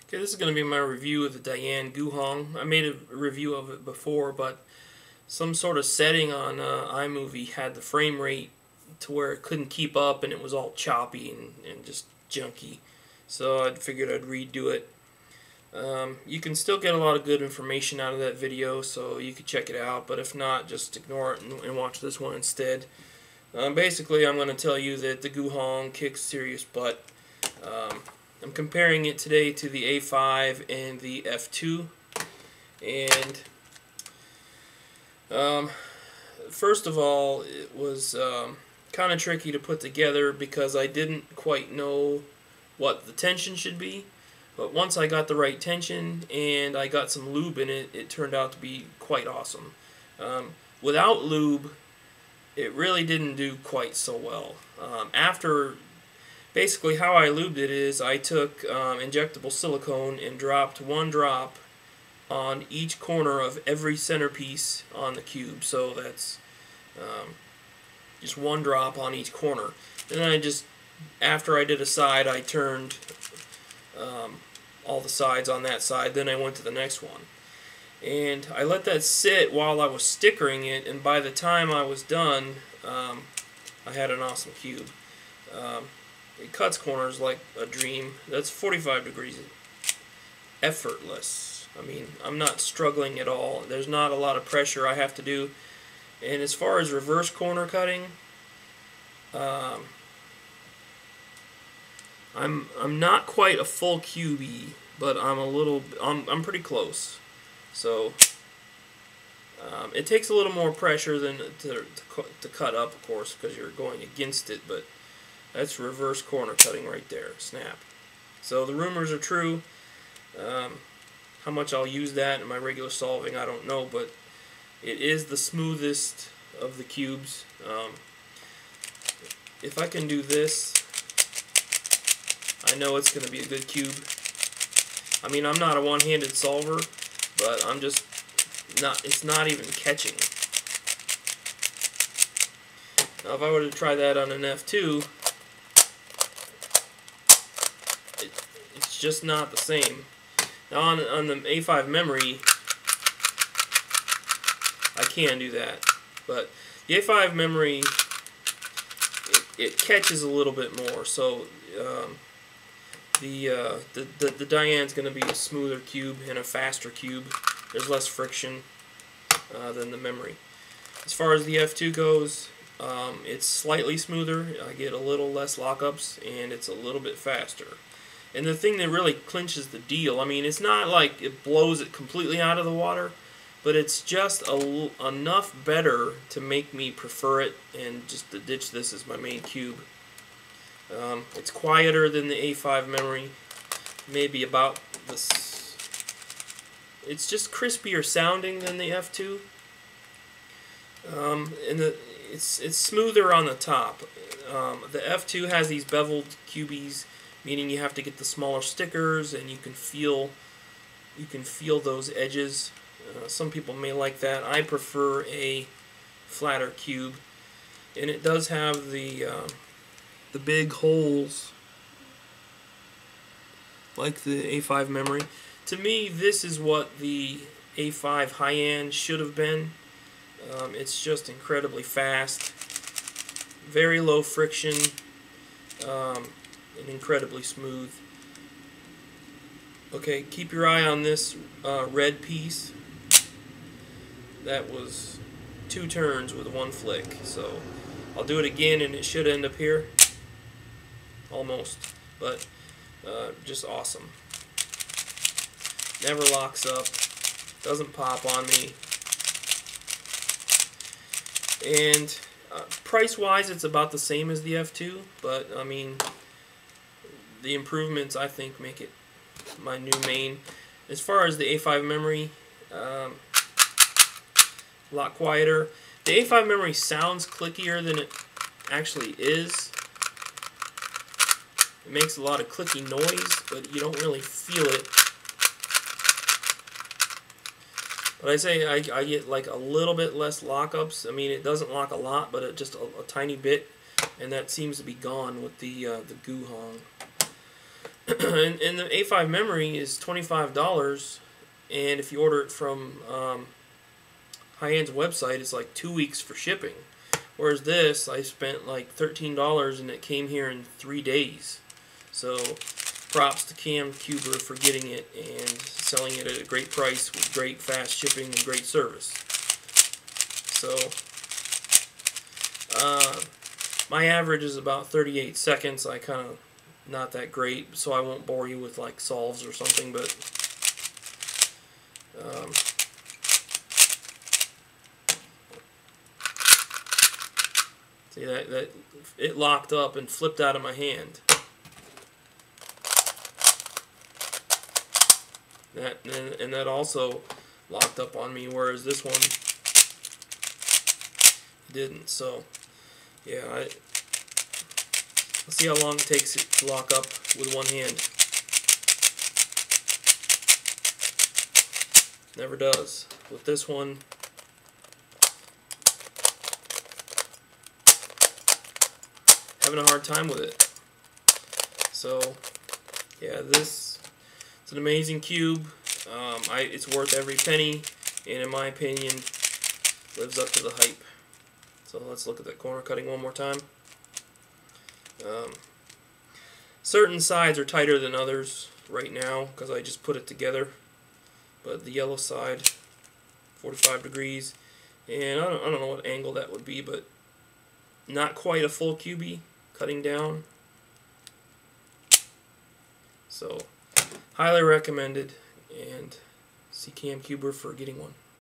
Okay, this is going to be my review of the DaYan GuHong. I made a review of it before, but some sort of setting on iMovie had the frame rate to where it couldn't keep up and it was all choppy and just junky. So I figured I'd redo it. You can still get a lot of good information out of that video, so you could check it out, but if not, just ignore it and watch this one instead. Basically, I'm going to tell you that the GuHong kicks serious butt. I'm comparing it today to the A5 and the F2, and first of all, it was kind of tricky to put together because I didn't quite know what the tension should be, but once I got the right tension and I got some lube in it, it turned out to be quite awesome. Without lube, it really didn't do quite so well. Basically, how I lubed it is I took injectable silicone and dropped one drop on each corner of every centerpiece on the cube. So that's just one drop on each corner. And then after I did a side, I turned all the sides on that side. Then I went to the next one. And I let that sit while I was stickering it, and by the time I was done, I had an awesome cube. It cuts corners like a dream. That's 45 degrees. Effortless. I mean, I'm not struggling at all. There's not a lot of pressure I have to do. And as far as reverse corner cutting, I'm not quite a full cubey, but I'm pretty close. So it takes a little more pressure than to cut up, of course, because you're going against it, but that's reverse corner cutting right there. Snap. So the rumors are true. How much I'll use that in my regular solving, I don't know, but it is the smoothest of the cubes. If I can do this, I know it's going to be a good cube. I mean, I'm not a one-handed solver, but it's not even catching. Now, if I were to try that on an F2, it's just not the same. Now, on the A5 memory, I can do that, but the A5 memory, it catches a little bit more, so the DaYan's going to be a smoother cube and a faster cube. There's less friction than the memory. As far as the F2 goes, it's slightly smoother. I get a little less lockups, and it's a little bit faster. And the thing that really clinches the deal, I mean, it's not like it blows it completely out of the water, but it's just enough better to make me prefer it and just to ditch this as my main cube. It's quieter than the A5 memory, maybe about this. It's just crispier sounding than the F2, and it's smoother on the top. The F2 has these beveled cubies, meaning you have to get the smaller stickers, and you can feel those edges. Some people may like that. I prefer a flatter cube, and it does have the big holes like the A5 memory. To me, this is what the A5 high-end should have been. It's just incredibly fast, very low friction, and incredibly smooth. Okay, keep your eye on this red piece. That was 2 turns with 1 flick. So I'll do it again, and it should end up here. Almost, but just awesome. Never locks up, doesn't pop on me, and price-wise, it's about the same as the F2. But I mean, the improvements I think make it my new main. As far as the A5 memory, a lot quieter. The A5 memory sounds clickier than it actually is. It makes a lot of clicky noise, but you don't really feel it. But I say I get like a little bit less lockups. I mean, it doesn't lock a lot, but it just a tiny bit, and that seems to be gone with the GuHong. and the A5 memory is $25, and if you order it from High-End's website, it's like 2 weeks for shipping. Whereas this, I spent like $13 and it came here in 3 days. So props to CamCuber for getting it and selling it at a great price with great fast shipping and great service. So my average is about 38 seconds. I kind of not that great, so I won't bore you with like solves or something, but see that it locked up and flipped out of my hand. And that also locked up on me, whereas this one didn't. So yeah, let's see how long it takes it to lock up with one hand. Never does. With this one, having a hard time with it. So yeah, it's an amazing cube. It's worth every penny, and in my opinion, lives up to the hype. So let's look at that corner cutting one more time. Certain sides are tighter than others right now because I just put it together. But the yellow side, 45 degrees, and I don't know what angle that would be, but not quite a full cubie cutting down. So highly recommended, and see CamCuber for getting one.